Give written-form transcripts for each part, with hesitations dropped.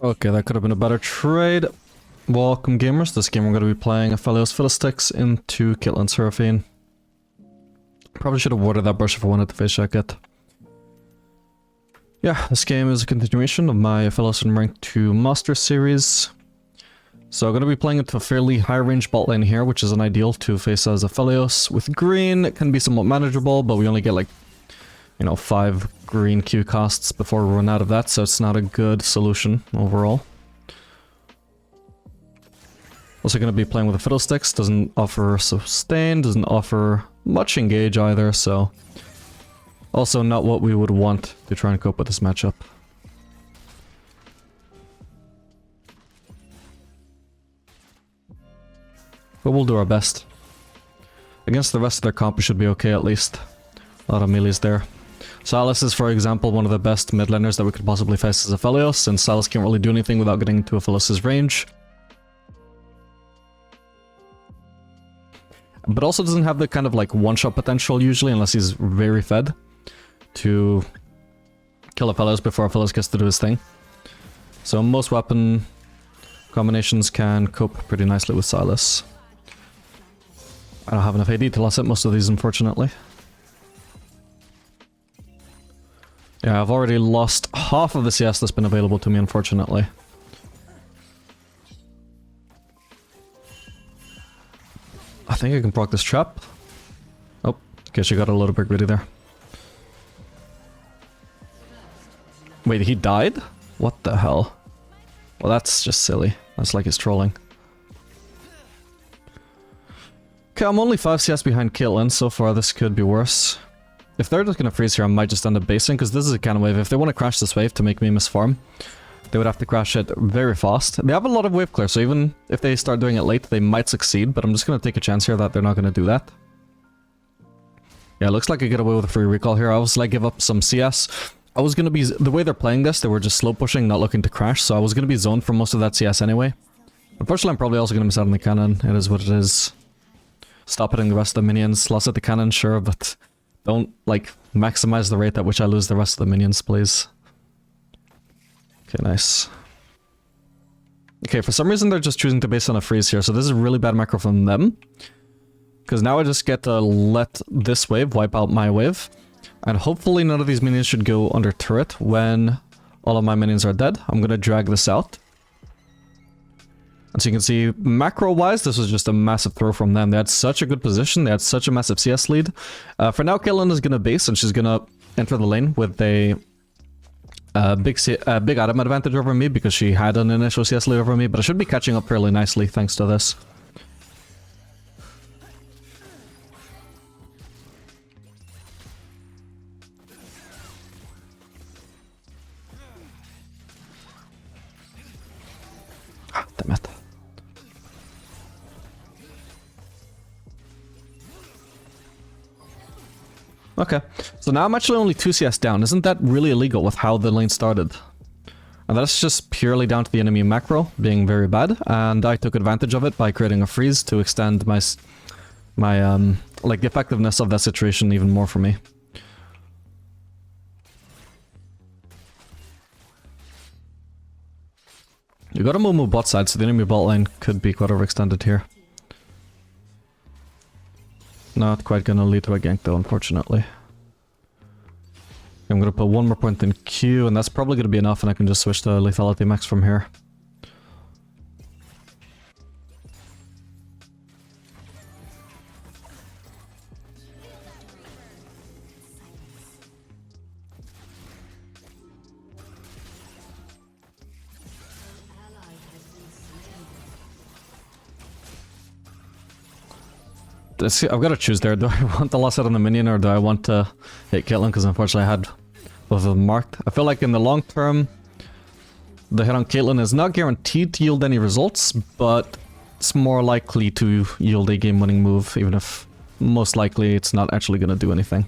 Okay, that could have been a better trade. Welcome gamers, this game we're going to be playing Aphelios Fiddlesticks into Caitlyn Seraphine. Probably should have watered that brush if I wanted to face check it. Yeah, this game is a continuation of my Aphelios Unranked 2 Master Series. So I'm going to be playing into a fairly high range bot lane here, which is an ideal to face as Aphelios. With green, it can be somewhat manageable, but we only get like, 5 green Q costs before we run out of that, so it's not a good solution overall. Also going to be playing with the Fiddlesticks, doesn't offer sustain, doesn't offer much engage either, so also not what we would want to try and cope with this matchup. But we'll do our best. Against the rest of their comp we should be okay at least. A lot of melees there. Sylas is, for example, one of the best mid laners that we could possibly face as Aphelios, since Sylas can't really do anything without getting into Aphelios' range. But also doesn't have the kind of like one-shot potential usually, unless he's very fed, to kill Aphelios before Aphelios gets to do his thing. So most weapon combinations can cope pretty nicely with Sylas. I don't have enough AD to last hit most of these, unfortunately. Yeah, I've already lost half of the CS that's been available to me, unfortunately. I think I can proc this trap. Oh, guess you got a little bit greedy there. Wait, he died? What the hell? Well, that's just silly. That's like he's trolling. Okay, I'm only 5 CS behind Caitlyn. So far, this could be worse. If they're just gonna freeze here, I might just end up basing, because this is a kind of wave. If they want to crash this wave to make me miss farm, they would have to crash it very fast. They have a lot of wave clear, so even if they start doing it late, they might succeed, but I'm just gonna take a chance here that they're not gonna do that. Yeah, it looks like I get away with a free recall here. I was like, give up some CS. I was gonna be... The way they're playing this, they were just slow pushing, not looking to crash, so I was gonna be zoned for most of that CS anyway. Unfortunately, I'm probably also gonna miss out on the cannon. It is what it is. Stop hitting the rest of the minions. Lost at the cannon, sure, but don't, like, maximize the rate at which I lose the rest of the minions, please. Okay, nice. Okay, for some reason they're just choosing to base on a freeze here, so this is really bad macro from them. Because now I just get to let this wave wipe out my wave. And hopefully none of these minions should go under turret when all of my minions are dead. I'm gonna drag this out. And so you can see, macro-wise, this was just a massive throw from them. They had such a good position, they had such a massive CS lead. For now, Caitlyn is gonna base, and she's gonna enter the lane with a big item advantage over me, because she had an initial CS lead over me, but I should be catching up fairly nicely thanks to this. Ah, damn it. Okay, so now I'm actually only 2 CS down. Isn't that really illegal with how the lane started? And that's just purely down to the enemy macro being very bad, and I took advantage of it by creating a freeze to extend my like the effectiveness of that situation even more for me. You gotta move bot side, so the enemy bot lane could be quite overextended here. Not quite gonna lead to a gank though, unfortunately. I'm gonna put one more point in Q, and that's probably gonna be enough, and I can just switch to lethality max from here. I've got to choose there. Do I want the last hit on the minion, or do I want to hit Caitlyn? Because unfortunately I had both of them marked. I feel like in the long term, the hit on Caitlyn is not guaranteed to yield any results, but it's more likely to yield a game-winning move, even if most likely it's not actually going to do anything.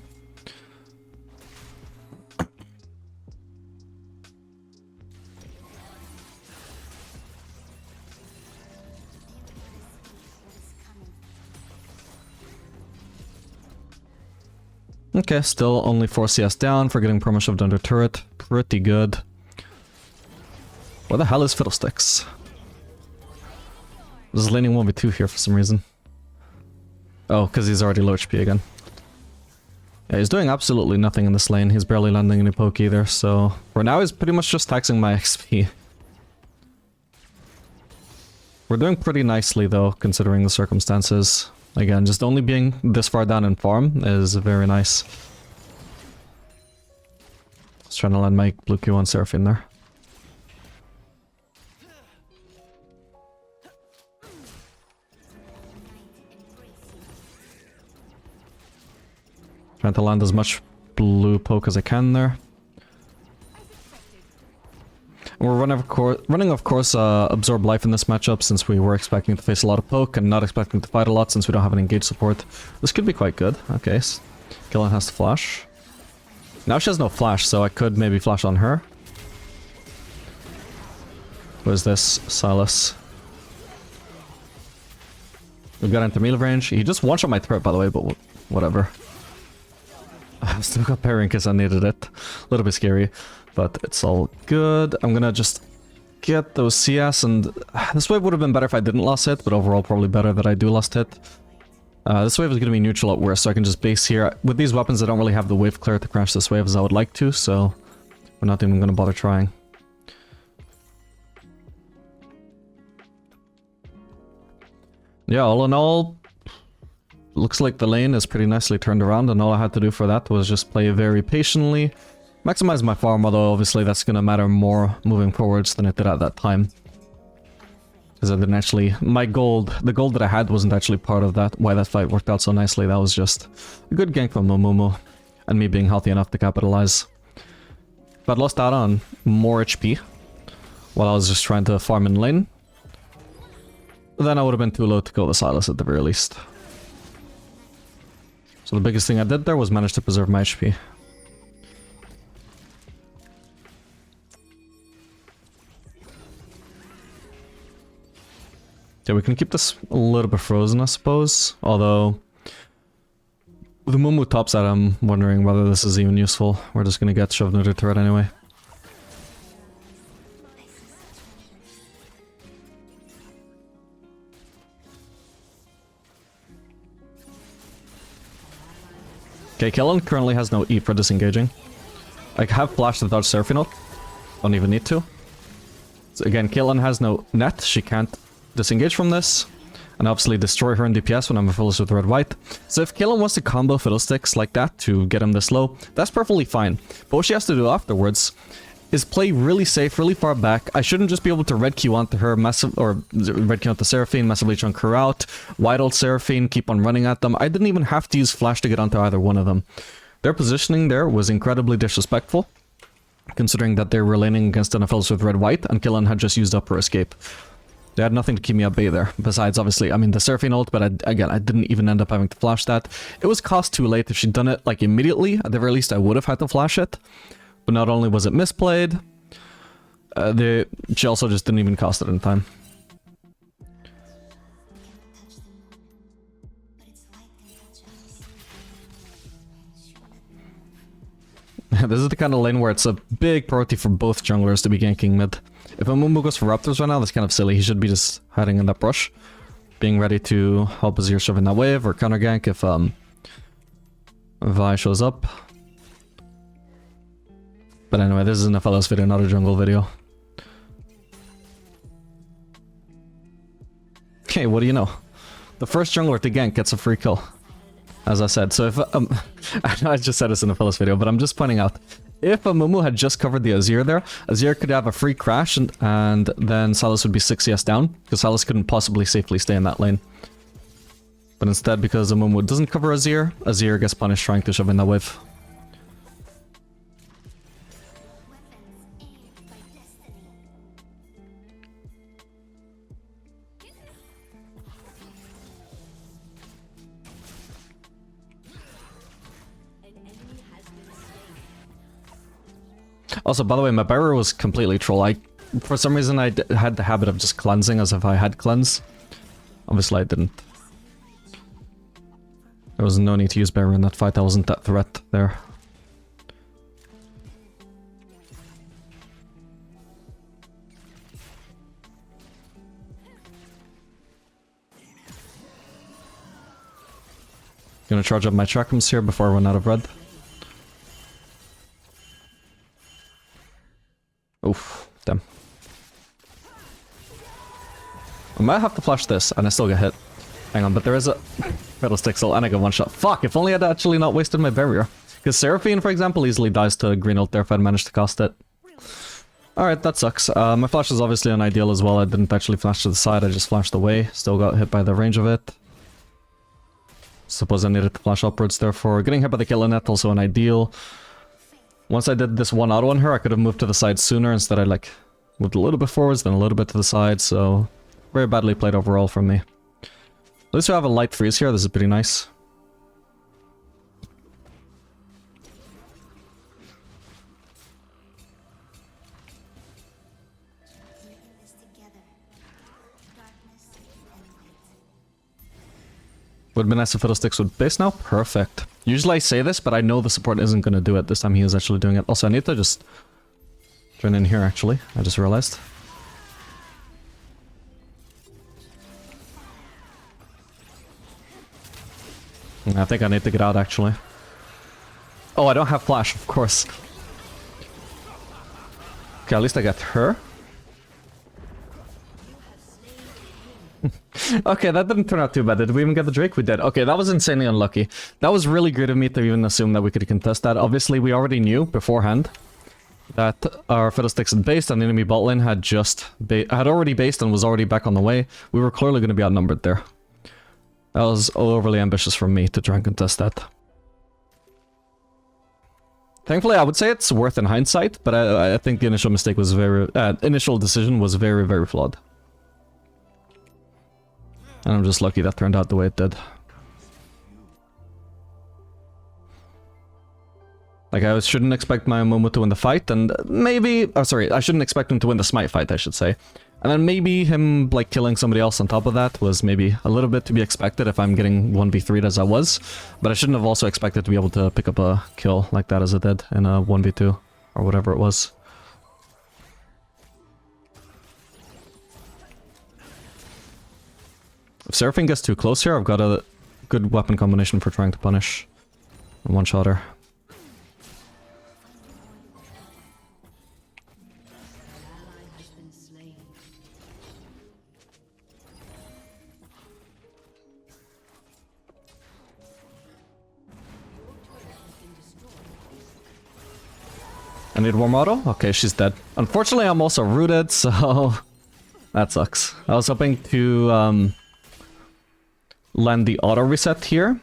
Okay, still only 4 CS down for getting promo shoved under turret. Pretty good. Where the hell is Fiddlesticks? There's laning 1v2 here for some reason. Oh, because he's already low HP again. Yeah, he's doing absolutely nothing in this lane. He's barely landing any poke either, so... For now, he's pretty much just taxing my XP. We're doing pretty nicely, though, considering the circumstances. Again, just only being this far down in farm is very nice. Just trying to land my blue Q on Seraphine there. Trying to land as much blue poke as I can there. And we're running of course, Absorb Life in this matchup, since we were expecting to face a lot of poke and not expecting to fight a lot since we don't have an engage support. This could be quite good. Okay, so Killen has to flash. Now she has no flash, so I could maybe flash on her. What is this? Silas. We've got into melee range. He just one-shot my turret, by the way, but whatever. I've still got parrying because I needed it. A little bit scary, but it's all good. I'm gonna just get those CS, and this wave would have been better if I didn't last hit, but overall probably better that I do last hit. This wave is gonna be neutral at worst, so I can just base here. With these weapons, I don't really have the wave clear to crash this wave as I would like to, so we're not even gonna bother trying. Yeah, all in all, looks like the lane is pretty nicely turned around, and all I had to do for that was just play very patiently, maximize my farm, although obviously that's gonna matter more moving forwards than it did at that time. Because I didn't actually... the gold that I had wasn't actually part of that, why that fight worked out so nicely. That was just a good gank from Momumu, and me being healthy enough to capitalize. If I'd lost out on more HP, while I was just trying to farm in lane, then I would have been too low to kill the Silas at the very least. So the biggest thing I did there was manage to preserve my HP. Yeah, we can keep this a little bit frozen, I suppose. Although, with the Mumu top side, I'm wondering whether this is even useful. We're just gonna get shoved into the turret anyway. Okay, Killen currently has no E for disengaging. I have flashed without Seraphine ult. Don't even need to. So again, Killen has no net. She can't disengage from this. And obviously destroy her in DPS when I'm Aphelios with red-white. So if Killen wants to combo Fiddlesticks like that to get him this low, that's perfectly fine. But what she has to do afterwards is play really safe, really far back. I shouldn't just be able to red Q onto her, or red Q onto Seraphine, massively chunk her out, white ult Seraphine, keep on running at them. I didn't even have to use flash to get onto either one of them. Their positioning there was incredibly disrespectful, considering that they were laning against an Aphelios with red-white, and Killen had just used up her escape. They had nothing to keep me at bay there, besides obviously, I mean, the Seraphine ult, but again, I didn't even end up having to flash that. It was cost too late. If she'd done it, like, immediately, at the very least I would have had to flash it. But not only was it misplayed, she also just didn't even cost it in time. This is the kind of lane where it's a big priority for both junglers to be ganking mid. If Mumu goes for Raptors right now, that's kind of silly. He should be just hiding in that brush, being ready to help Azir shove in that wave or counter gank if Vi shows up. But anyway, this is an Aphelios video, not a jungle video. Okay, what do you know? The first jungler to gank gets a free kill, as I said. So if I know I just said it's in a Aphelios video, but I'm just pointing out, if Mumu had just covered the Azir there, Azir could have a free crash, and then Silas would be 6 CS down, because Silas couldn't possibly safely stay in that lane. But instead, because Mumu doesn't cover Azir, Azir gets punished trying to shove in that wave. Also, by the way, my barrier was completely troll. For some reason, I had the habit of just cleansing as if I had cleanse. Obviously, I didn't. There was no need to use barrier in that fight. I wasn't that threat there. Gonna charge up my chakrams here before I run out of red. Oof, damn. I might have to flash this, and I still get hit. Hang on, but there is a Fiddlestick still, and I get one shot. Fuck, if only I'd actually not wasted my barrier. Because Seraphine, for example, easily dies to green ult there if I'd managed to cast it. Alright, that sucks. My flash is obviously unideal as well. I didn't actually flash to the side, I just flashed away. Still got hit by the range of it. Suppose I needed to flash upwards, therefore. Getting hit by the killer net, also an ideal. Once I did this one auto on her, I could have moved to the side sooner. Instead, I like moved a little bit forwards, then a little bit to the side, so very badly played overall from me. At least we have a light freeze here, this is pretty nice. Would be nice if Fiddlesticks would base now. Perfect. Usually I say this, but I know the support isn't going to do it. This time he is actually doing it. Also, I need to just join in here, actually. I just realized. I think I need to get out, actually. Oh, I don't have flash, of course. Okay, at least I got her. Okay, that didn't turn out too bad. Did we even get the Drake? We did. Okay, that was insanely unlucky. That was really good of me to even assume that we could contest that. Obviously, we already knew beforehand that our Fiddlesticks had based and the enemy bot lane had had already based and was already back on the way. We were clearly going to be outnumbered there. That was overly ambitious for me to try and contest that. Thankfully, I would say it's worth in hindsight, but I think the initial mistake was initial decision was very, very flawed. And I'm just lucky that turned out the way it did. Like, I shouldn't expect my Momo to win the fight, and maybe... Oh, sorry, I shouldn't expect him to win the smite fight, I should say. And then maybe him, like, killing somebody else on top of that was maybe a little bit to be expected if I'm getting 1v3'd as I was. But I shouldn't have also expected to be able to pick up a kill like that as I did in a 1v2, or whatever it was. If Seraphine gets too close here, I've got a good weapon combination for trying to punish and one-shot her. I need one auto? Okay, she's dead. Unfortunately, I'm also rooted, so that sucks. I was hoping to land the auto reset here.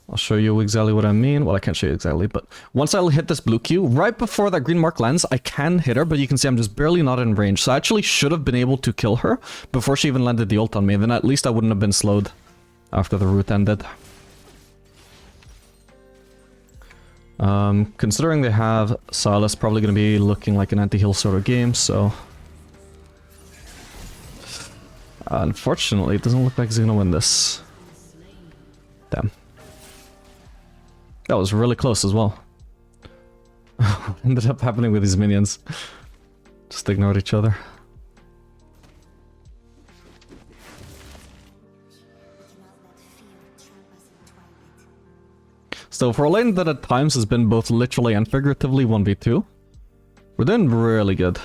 I'll show you exactly what I mean. Well, I can't show you exactly, but once I hit this blue Q, right before that green mark lands, I can hit her, but you can see I'm just barely not in range. So I actually should have been able to kill her before she even landed the ult on me. Then at least I wouldn't have been slowed after the route ended. Considering they have Silas, probably going to be looking like an anti-heal sort of game, so... unfortunately, it doesn't look like he's going to win this. Damn. That was really close as well. Ended up happening with these minions. Just ignored each other. So for a lane that at times has been both literally and figuratively 1v2, we're doing really good.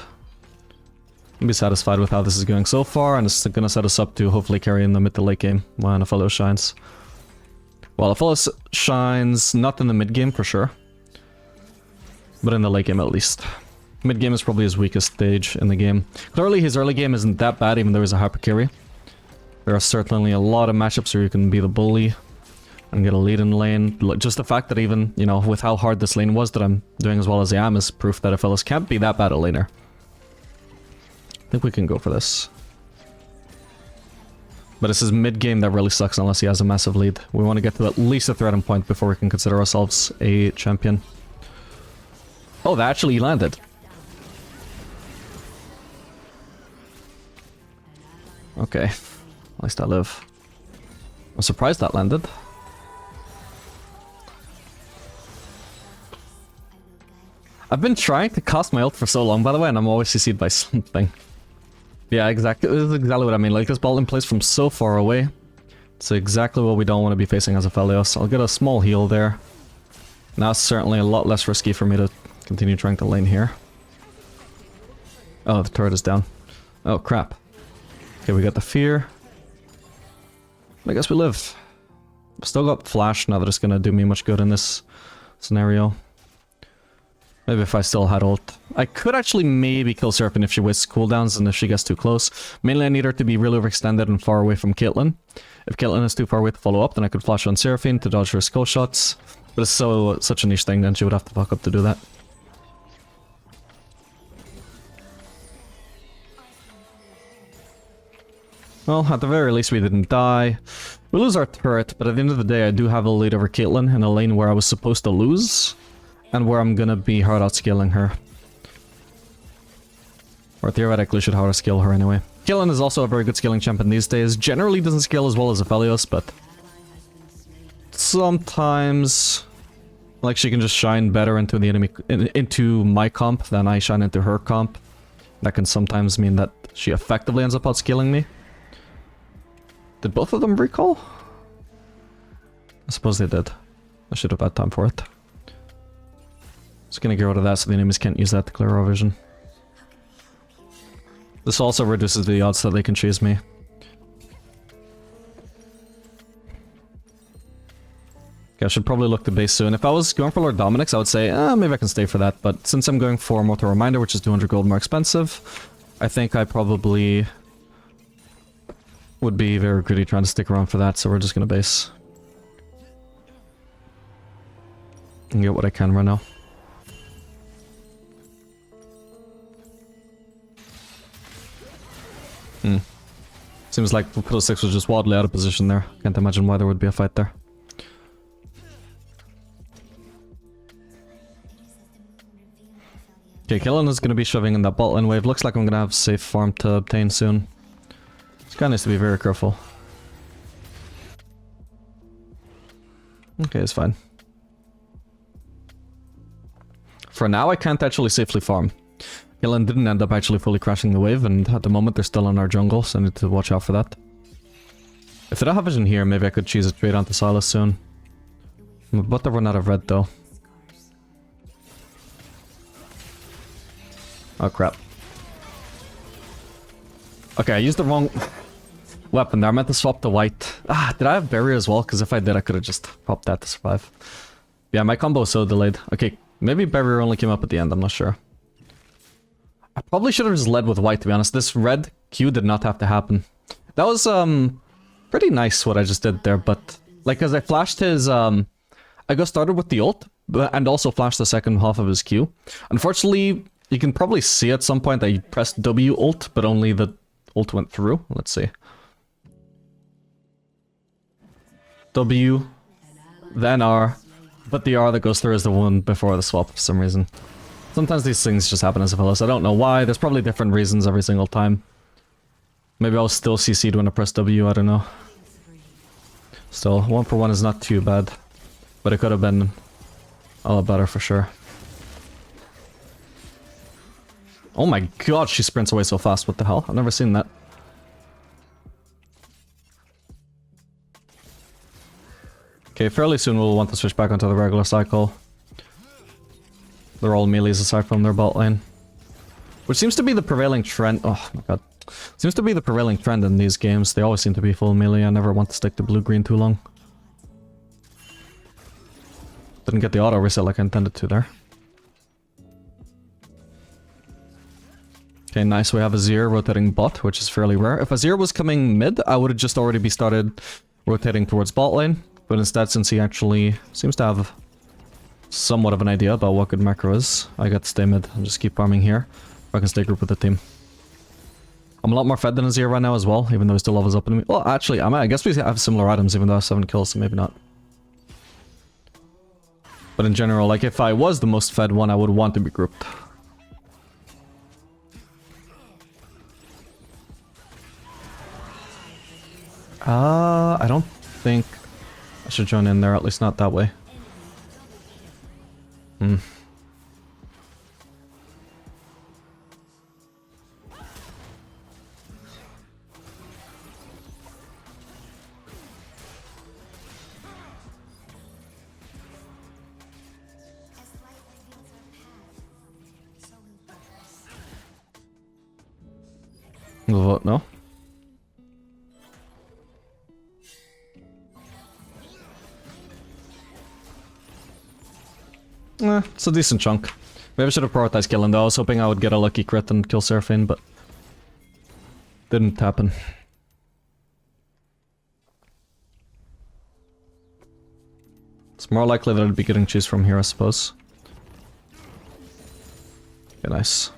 I'm be satisfied with how this is going so far, and it's gonna set us up to hopefully carry in the mid to late game when Aphelios shines. Well, Aphelios shines not in the mid game for sure, but in the late game at least. Mid game is probably his weakest stage in the game. Clearly his early game isn't that bad, even though he's a hyper carry. There are certainly a lot of matchups where you can be the bully and get a lead in the lane. Just the fact that even, you know, with how hard this lane was, that I'm doing as well as I am is proof that Aphelios can't be that bad a laner. I think we can go for this. But this is mid-game that really sucks unless he has a massive lead. We want to get to at least a threat point before we can consider ourselves a champion. Oh, that actually landed. Okay. At least I live. I'm surprised that landed. I've been trying to cast my ult for so long, by the way, and I'm always CC'd by something. Yeah, exactly. This is exactly what I mean. Like, this ball in plays from so far away. It's exactly what we don't want to be facing as Aphelios. I'll get a small heal there. Now it's certainly a lot less risky for me to continue trying to lane here. Oh, the turret is down. Oh, crap. Okay, we got the fear. I guess we live. Still got flash, not that it's gonna do me much good in this scenario. Maybe if I still had ult. I could actually maybe kill Seraphin if she wastes cooldowns and if she gets too close. Mainly I need her to be really overextended and far away from Caitlyn. If Caitlyn is too far away to follow up, then I could flash on Seraphine to dodge her skull shots. But it's such a niche thing, then she would have to fuck up to do that. Well, at the very least we didn't die. We lose our turret, but at the end of the day I do have a lead over Caitlyn in a lane where I was supposed to lose. And where I'm gonna be hard outscaling her. Or theoretically should hard outscale her anyway. Caitlyn is also a very good scaling champion these days. Generally doesn't scale as well as Aphelios, but sometimes like she can just shine better into the enemy into my comp than I shine into her comp. That can sometimes mean that she effectively ends up outscaling me. Did both of them recall? I suppose they did. I should have had time for it. Just gonna get rid of that so the enemies can't use that to clear our vision. This also reduces the odds that they can chase me. Okay, I should probably look to base soon. If I was going for Lord Dominic's, I would say, maybe I can stay for that. But since I'm going for Mortal Reminder, which is 200 gold more expensive, I think I probably would be very greedy trying to stick around for that, so we're just gonna base. And get what I can right now. Seems like Pillow 6 was just wildly out of position there. Can't imagine why there would be a fight there. Okay, Caitlyn is going to be shoving in that bot lane wave. Looks like I'm going to have safe farm to obtain soon. This guy needs to be very careful. Okay, it's fine. For now, I can't actually safely farm. Caitlyn didn't end up actually fully crashing the wave, and at the moment they're still in our jungle, so I need to watch out for that. If they don't have vision here, maybe I could choose a trade onto Silas soon. I'm about to run out of red though. Oh crap. Okay, I used the wrong weapon there. I meant to swap to white. Did I have barrier as well? Because if I did, I could have just popped that to survive. Yeah, my combo is so delayed. Okay, maybe barrier only came up at the end, I'm not sure. I probably should have just led with white, to be honest. This red Q did not have to happen. That was, pretty nice what I just did there, but... Like, as I flashed his, I got started with the ult, and also flashed the second half of his Q. Unfortunately, you can probably see at some point that you pressed W ult, but only the ult went through. Let's see. W, then R, but the R that goes through is the one before the swap for some reason. Sometimes these things just happen as Aphelios. I don't know why. There's probably different reasons every single time. Maybe I was still CC'd when I pressed W, I don't know. Still, 1 for 1 is not too bad. But it could have been a lot better for sure. Oh my god, she sprints away so fast. What the hell? I've never seen that. Okay, fairly soon we'll want to switch back onto the regular cycle. They're all melees aside from their bot lane. Which seems to be the prevailing trend. Oh my god. Seems to be the prevailing trend in these games. They always seem to be full melee. I never want to stick to blue-green too long. Didn't get the auto reset like I intended to there. Okay, nice. We have Azir rotating bot, which is fairly rare. If Azir was coming mid, I would have just already be started rotating towards bot lane. But instead, since he actually seems to have somewhat of an idea about what good macro is, I got to stay mid and just keep farming here. Or I can stay group with the team. I'm a lot more fed than Azir right now as well, even though he still levels up in me. Well, actually, I guess we have similar items, even though I have 7 kills, so maybe not. But in general, like, if I was the most fed one, I would want to be grouped. I don't think I should join in there, at least not that way. We'll vote no. It's a decent chunk. Maybe I should have prioritized killing though. I was hoping I would get a lucky crit and kill Seraphine, but didn't happen. It's more likely that I'd be getting cheese from here, I suppose. Okay, nice.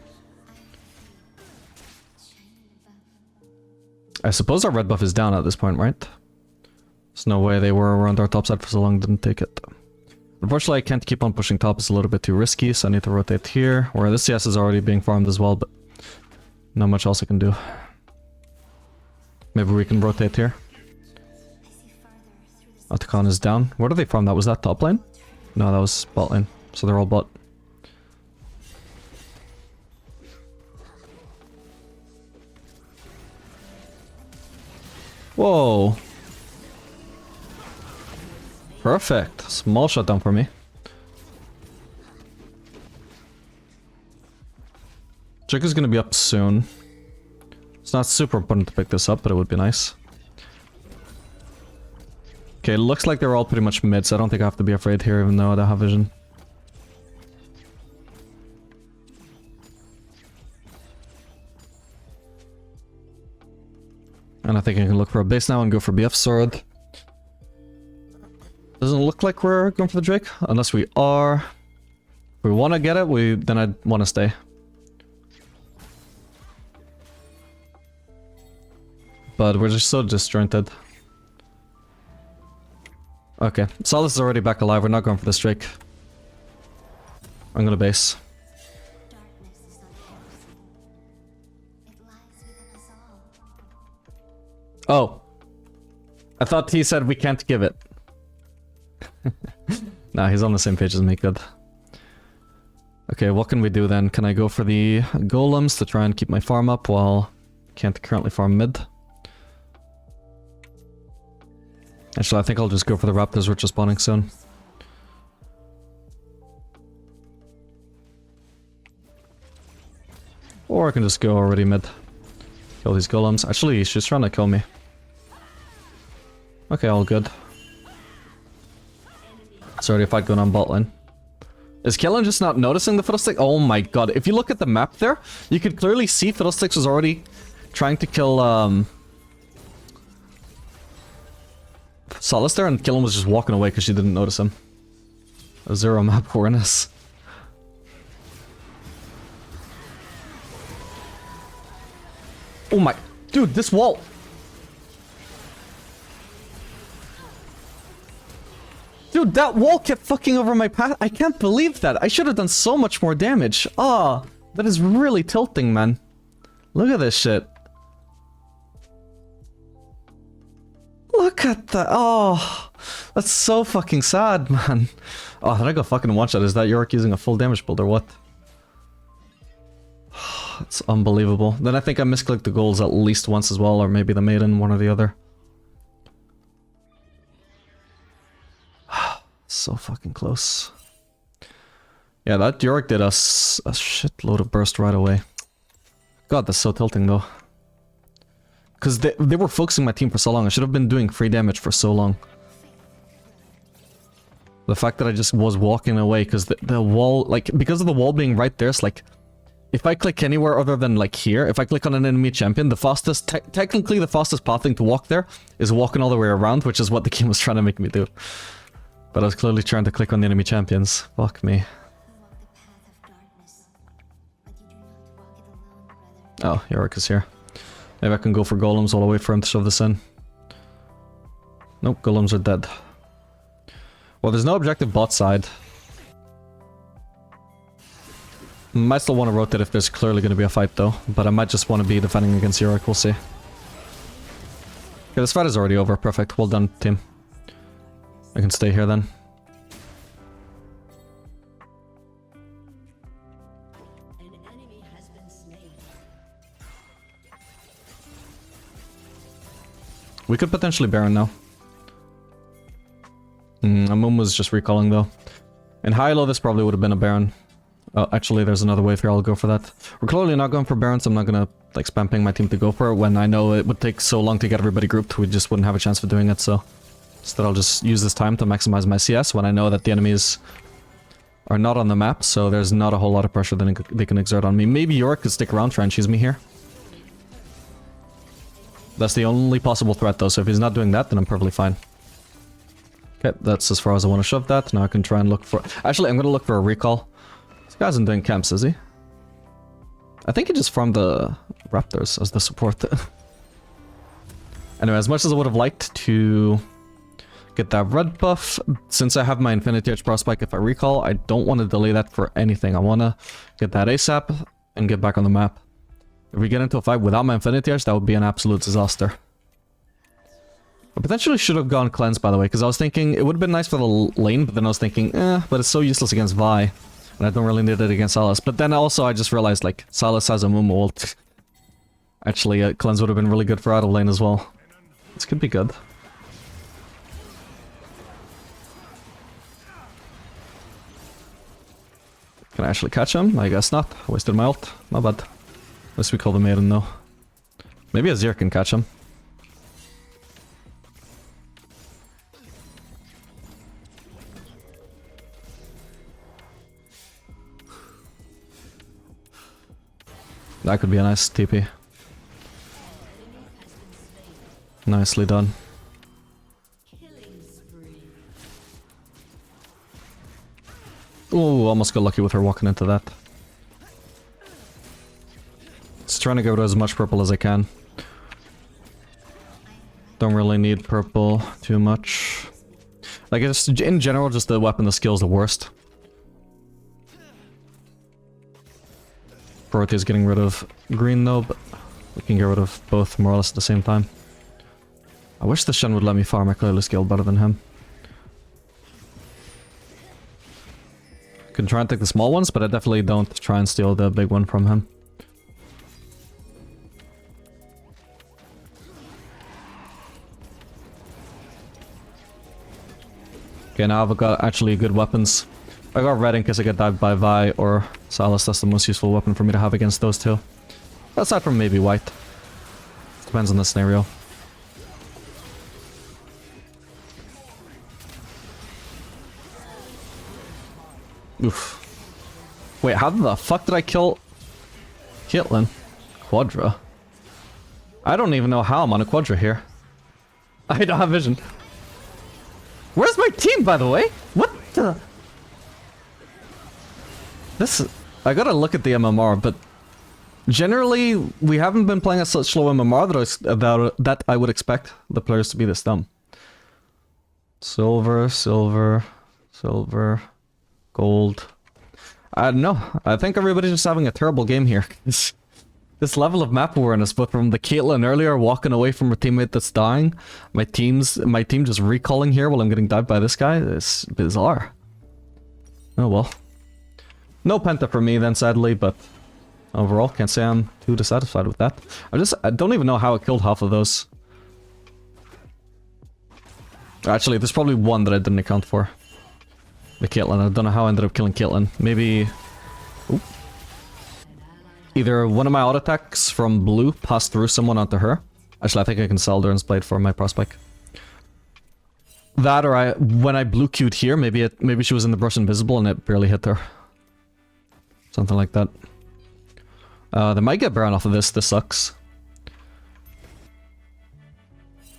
I suppose our red buff is down at this point, right? There's no way they were around our top side for so long, didn't take it. Unfortunately, I can't keep on pushing top, it's a little bit too risky, so I need to rotate here. Where this CS is already being farmed as well, but not much else I can do. Maybe we can rotate here. Atacon is down. Where did they farm that? Was that top lane? No, that was bot lane. So they're all bot. Whoa. Perfect. Small shutdown for me. Chick is gonna be up soon. It's not super important to pick this up, but it would be nice. Okay, looks like they're all pretty much mid, so I don't think I have to be afraid here, even though I don't have vision. And I think I can look for a base now and go for BF sword. Doesn't look like we're going for the Drake, unless we are. If we want to get it, then I'd want to stay. But we're just so disjointed. Okay, Solace is already back alive, we're not going for this Drake. I'm gonna base. Oh. I thought he said we can't give it. Nah, he's on the same page as me, good. Okay, what can we do then? Can I go for the golems to try and keep my farm up while I can't currently farm mid? Actually, I think I'll just go for the raptors, which are spawning soon. Or I can just go already mid. Kill these golems. Actually, she's trying to kill me. Okay, all good. It's already a fight going on bot lane. Is Kellen just not noticing the Fiddlestick? Oh my god, if you look at the map there, you could clearly see Fiddlesticks was already trying to kill, Solace there, and Killen was just walking away because she didn't notice him. A zero map awareness. Oh my... Dude, this wall... Dude, that wall kept fucking over my path. I can't believe that. I should have done so much more damage. Ah, oh, that is really tilting, man. Look at this shit. Look at that. Oh, that's so fucking sad, man. Oh, did I go fucking one shot? Is that Yorick using a full damage build or what? It's unbelievable. Then I think I misclicked the goals at least once as well, or maybe the maiden, one or the other. So fucking close. Yeah, that Yorick did us a shitload of burst right away. God, that's so tilting though. Because they were focusing my team for so long. I should have been doing free damage for so long. The fact that I just was walking away because the wall, like, because of the wall being right there, it's like, if I click anywhere other than like here, if I click on an enemy champion, the fastest, technically the fastest pathing to walk there is walking all the way around, which is what the game was trying to make me do. But I was clearly trying to click on the enemy champions. Fuck me. Oh, Yorick is here. Maybe I can go for golems while I wait for him to shove this in. Nope, golems are dead. Well, there's no objective bot side. Might still want to rotate if there's clearly going to be a fight though. But I might just want to be defending against Yorick, we'll see. Okay, this fight is already over. Perfect. Well done, team. I can stay here then. An enemy has been slain. We could potentially Baron now. Amun was just recalling though. In high-low this probably would have been a Baron. Oh, actually there's another wave here, I'll go for that. We're clearly not going for Baron, so I'm not gonna like spamming my team to go for it when I know it would take so long to get everybody grouped. We just wouldn't have a chance for doing it. So instead, I'll just use this time to maximize my CS when I know that the enemies are not on the map. So there's not a whole lot of pressure that they can exert on me. Maybe York could stick around, try and choose me here. That's the only possible threat though. So if he's not doing that, then I'm perfectly fine. Okay, that's as far as I want to shove that. Now I can try and look for... Actually, I'm going to look for a recall. This guy isn't doing camps, is he? I think he just farmed the Raptors as the support. Anyway, as much as I would have liked to get that red buff, since I have my Infinity Edge prospect, if I recall, I don't want to delay that for anything. I want to get that ASAP and get back on the map. If we get into a fight without my Infinity Edge, that would be an absolute disaster. I potentially should have gone cleanse, by the way, because I was thinking it would have been nice for the lane, but then I was thinking, but it's so useless against Vi, and I don't really need it against Silas. But then also I just realized, like, Silas has a Mumu ult. Actually, cleanse would have been really good for out of lane as well. This could be good. Can I actually catch him? I guess not. I wasted my ult. Not bad. Unless we call the maiden, though. Maybe Azir can catch him. That could be a nice TP. Nicely done. Ooh, almost got lucky with her walking into that. Just trying to go to as much purple as I can. Don't really need purple too much. Like, it's, in general, just the weapon, the skill is the worst. Priority is getting rid of green though, but we can get rid of both more or less at the same time. I wish the Shen would let me farm. I clearly scaled better than him. Can try and take the small ones, but I definitely don't try and steal the big one from him. Okay, now I've got actually good weapons. I got red in case I get dived by Vi or Silas. That's the most useful weapon for me to have against those two. Aside from maybe white. Depends on the scenario. Oof. Wait, how the fuck did I kill Caitlyn? Quadra? I don't even know how I'm on a Quadra here. I don't have vision. Where's my team, by the way? What the... This... I gotta look at the MMR, but... Generally, we haven't been playing at such slow MMR that I would expect the players to be this dumb. Silver, silver, silver, gold. I don't know. I think everybody's just having a terrible game here. This level of map awareness, but from the Caitlyn earlier walking away from her teammate that's dying, my team just recalling here while I'm getting dived by this guy, is bizarre. Oh well. No Penta for me then, sadly, but overall, can't say I'm too dissatisfied with that. I don't even know how I killed half of those. Actually, there's probably one that I didn't account for. The Caitlyn. I don't know how I ended up killing Caitlyn. Maybe... Oop. Either one of my auto attacks from blue passed through someone onto her. Actually, I think I can sell Duran's Blade for my prospect. That, or when I blue queued here, maybe she was in the brush invisible and it barely hit her. Something like that. They might get Baron off of this. This sucks.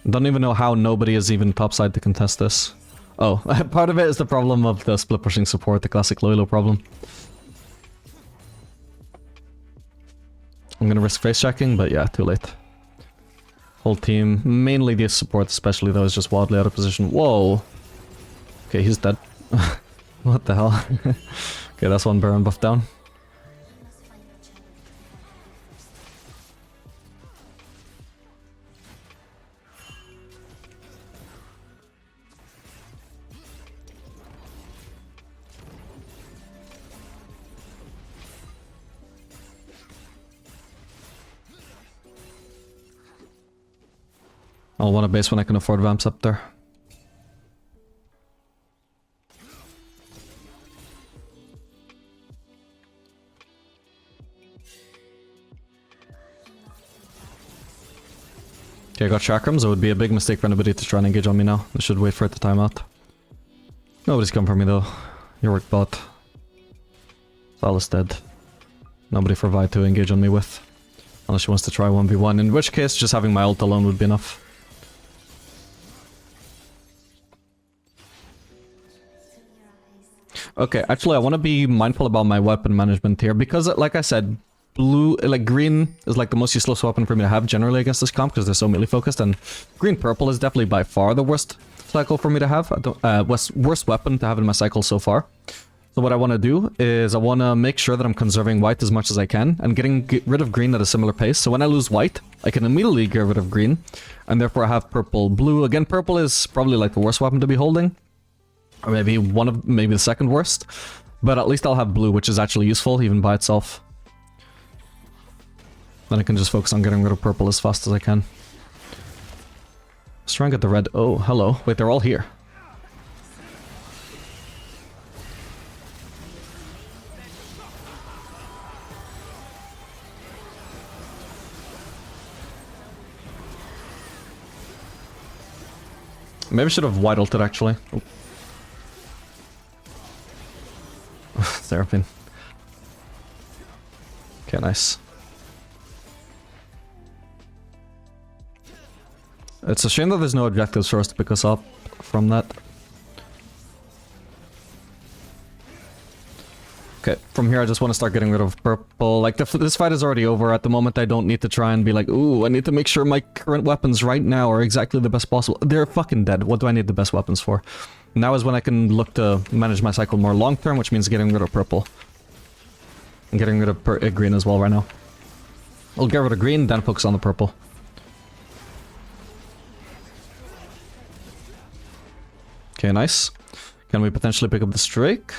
Don't even know how nobody is even topside to contest this. Oh, part of it is the problem of the split pushing support, the classic Loyalo problem. I'm gonna risk face checking, but yeah, too late. Whole team, mainly the support especially, though, is just wildly out of position. Whoa! Okay, he's dead. What the hell? Okay, that's one Baron buff down. I'll want a base when I can afford vamps up there. Okay, I got chakrams. It would be a big mistake for anybody to try and engage on me now. I should wait for it to time out. Nobody's coming for me though. Your work bot. Sal's dead. Nobody for Vi to engage on me with. Unless she wants to try 1v1, in which case just having my ult alone would be enough. Okay, actually I want to be mindful about my weapon management here, because like I said, green is like the most useless weapon for me to have generally against this comp, because they're so melee focused, and green-purple is definitely by far the worst cycle for me to have. Worst weapon to have in my cycle so far. So what I want to do is I want to make sure that I'm conserving white as much as I can, and get rid of green at a similar pace. So when I lose white, I can immediately get rid of green, and therefore I have purple, blue. Again, purple is probably like the worst weapon to be holding. Or maybe maybe the second worst. But at least I'll have blue, which is actually useful, even by itself. Then I can just focus on getting rid of purple as fast as I can. Let's try and get the red. Oh, hello. Wait, they're all here. Maybe I should have white ulted actually. Oh. Seraphine. Okay, nice. It's a shame that there's no objectives for us to pick us up from that. Okay, from here I just want to start getting rid of purple. Like, this fight is already over. At the moment I don't need to try and be like, ooh, I need to make sure my current weapons right now are exactly the best possible. They're fucking dead. What do I need the best weapons for? Now is when I can look to manage my cycle more long term, which means getting rid of purple. And getting rid of green as well right now. We'll get rid of green, then focus on the purple. Okay, nice. Can we potentially pick up this Drake?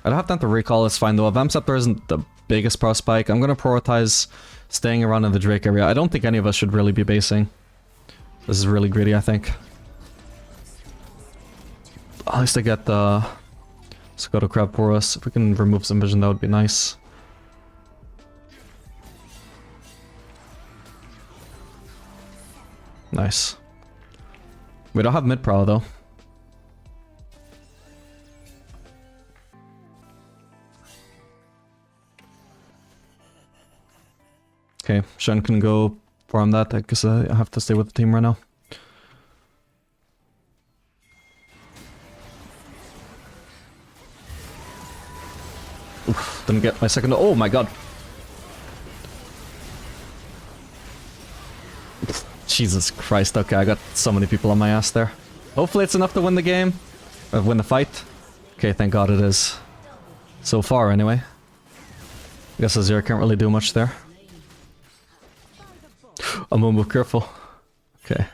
I'd have time to recall, it's fine though. If Amscepter isn't the biggest pro spike, I'm gonna prioritize staying around in the Drake area. I don't think any of us should really be basing. This is really greedy, I think. At least I get the Scuttle Crab for us. If we can remove some vision, that would be nice. Nice. We don't have mid-prow though. Okay, Shen can go farm that. I guess I have to stay with the team right now. Oof, didn't get my second. Oh my god. Jesus Christ, okay, I got so many people on my ass there. Hopefully it's enough to win the game. Or win the fight. Okay, thank god it is. So far, anyway. I guess Azir can't really do much there. I'm gonna move careful. Okay.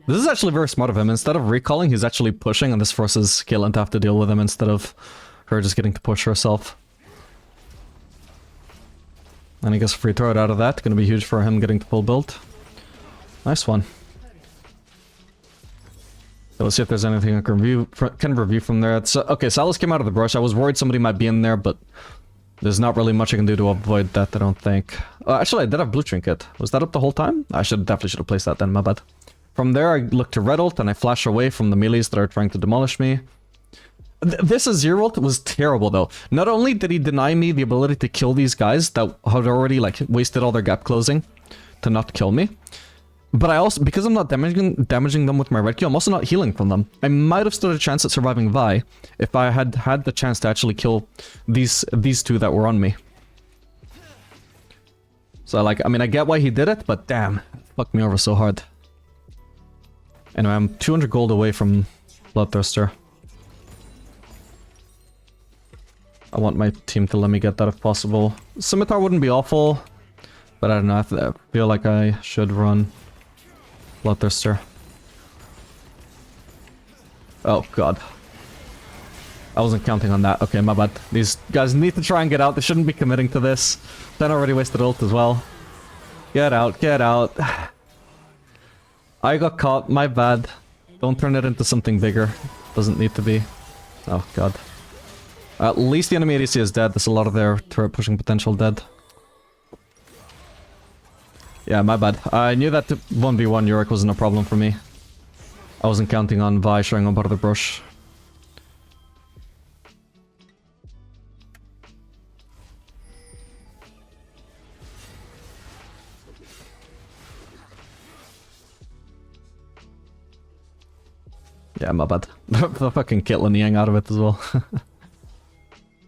This is actually very smart of him. Instead of recalling, he's actually pushing, and this forces Caitlyn to have to deal with him instead of her just getting to push herself. And he gets a free turret out of that. Gonna be huge for him getting to full build. Nice one. So let's see if there's anything I can review from there. It's, okay, Salas came out of the brush. I was worried somebody might be in there, but there's not really much I can do to avoid that, I don't think. Actually, I did have blue trinket. Was that up the whole time? I definitely should have placed that then, my bad. From there, I look to red ult and I flash away from the melees that are trying to demolish me. This Azir ult was terrible though. Not only did he deny me the ability to kill these guys that had already like wasted all their gap closing to not kill me, but I also, because I'm not damaging them with my red Q, I'm also not healing from them. I might have stood a chance at surviving Vi if I had had the chance to actually kill these two that were on me. So like, I mean, I get why he did it, but damn, fucked me over so hard. Anyway, I'm 200 gold away from Bloodthirster. I want my team to let me get that if possible. Scimitar wouldn't be awful, but I don't know, I feel like I should run Bloodthirster. Oh god. I wasn't counting on that. Okay, my bad. These guys need to try and get out. They shouldn't be committing to this. Then already wasted ult as well. Get out, get out. I got caught, my bad. Don't turn it into something bigger. Doesn't need to be. Oh god. At least the enemy ADC is dead. There's a lot of their turret pushing potential dead. Yeah, my bad. I knew that 1v1 Yorick wasn't a problem for me. I wasn't counting on Vi showing up out of the brush. Yeah, my bad. The fucking Caitlyn Yang out of it as well.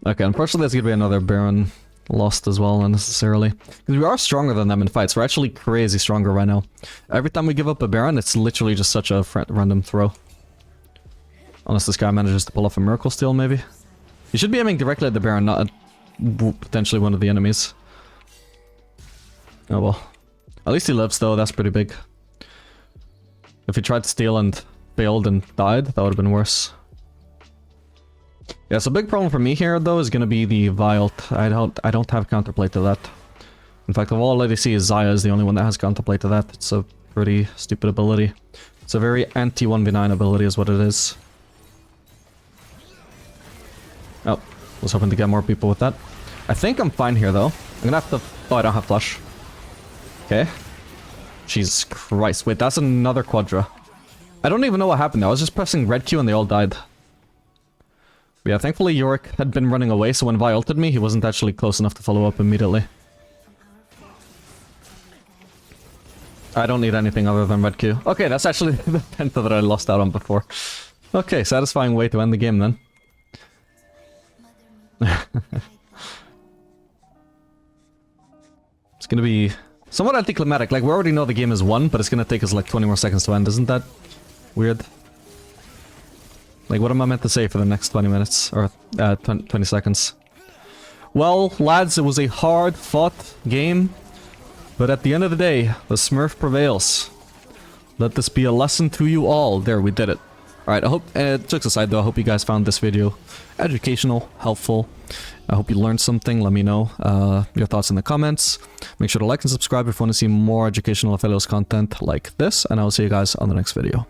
Okay, unfortunately there's gonna be another Baron lost as well, unnecessarily. Because we are stronger than them in fights. We're actually crazy stronger right now. Every time we give up a Baron, it's literally just such a random throw. Unless this guy manages to pull off a Miracle Steal, maybe. He should be aiming directly at the Baron, not at potentially one of the enemies. Oh well. At least he lives though, that's pretty big. If he tried to steal and failed and died, that would have been worse. Yeah, so big problem for me here though is gonna be the Vialt. I don't have counterplay to that. In fact, of all I see is Xayah is the only one that has counterplay to that. It's a pretty stupid ability. It's a very anti-1v9 ability is what it is. Oh, was hoping to get more people with that. I think I'm fine here though. I'm gonna have to... Oh, I don't have flash. Okay. Jesus Christ. Wait, that's another Quadra. I don't even know what happened there. I was just pressing red Q and they all died. But yeah, thankfully Yorick had been running away, so when Vi ulted me, he wasn't actually close enough to follow up immediately. I don't need anything other than red Q. Okay, that's actually the penta that I lost out on before. Okay, satisfying way to end the game then. It's gonna be somewhat anticlimactic. Like, we already know the game is won, but it's gonna take us like 20 more seconds to end. Isn't that weird? Like, what am I meant to say for the next 20 minutes? Or 20 seconds? Well, lads, it was a hard-fought game. But at the end of the day, the Smurf prevails. Let this be a lesson to you all. There, we did it. Alright, I hope, jokes aside though, I hope you guys found this video educational, helpful. I hope you learned something. Let me know your thoughts in the comments. Make sure to like and subscribe if you want to see more educational Aphelios content like this, and I will see you guys on the next video.